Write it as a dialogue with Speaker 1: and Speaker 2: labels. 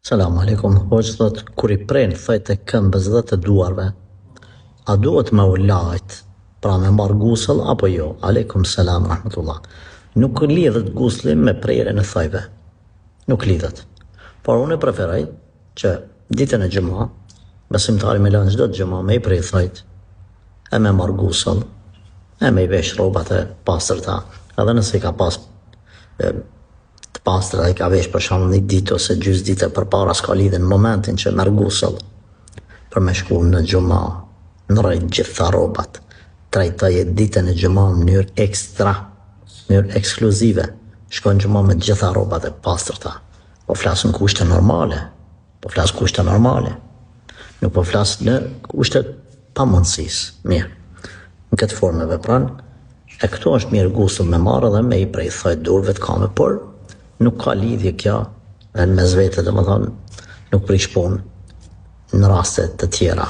Speaker 1: Selam aleikum, hoqë thot, kur I prenë thojt e këmbës dhe të duarve, a duhet me u lajt, pra me marrë gusëll apo jo? Aleikum selam, rahmetullah. Nuk lidhet gusli me prerjen e thojve, nuk lidhet. Por unë e preferoj që ditën e gjuma, besimtari me lanë çdo gjuma me I prej thojt, e me marrë gusëll, e me I vesh rrobat e pastërta, edhe nëse I ka pas të pastra I ka vesh për shembull një ditë ose gjysmë dite përpara, s'ka lidhje në momentin që merr gusëll për me shku në xhuma, ndroj gjitha rrobat, trajtoje ditën e xhuma në mënyrë ekstra, në mënyrë ekskluzive, shkon në xhuma me gjitha rrobat e pastërta. Po flas në kushte normale, nuk po flas në kushte pamundësisë. Mirë, në këtë formë vepron, e këto është mirë gusëll me marrë dhe me I prej thojt durve të kame, por nuk ka lidhje kjo në mes vete, domethënë nuk prish punë në raste të tjera.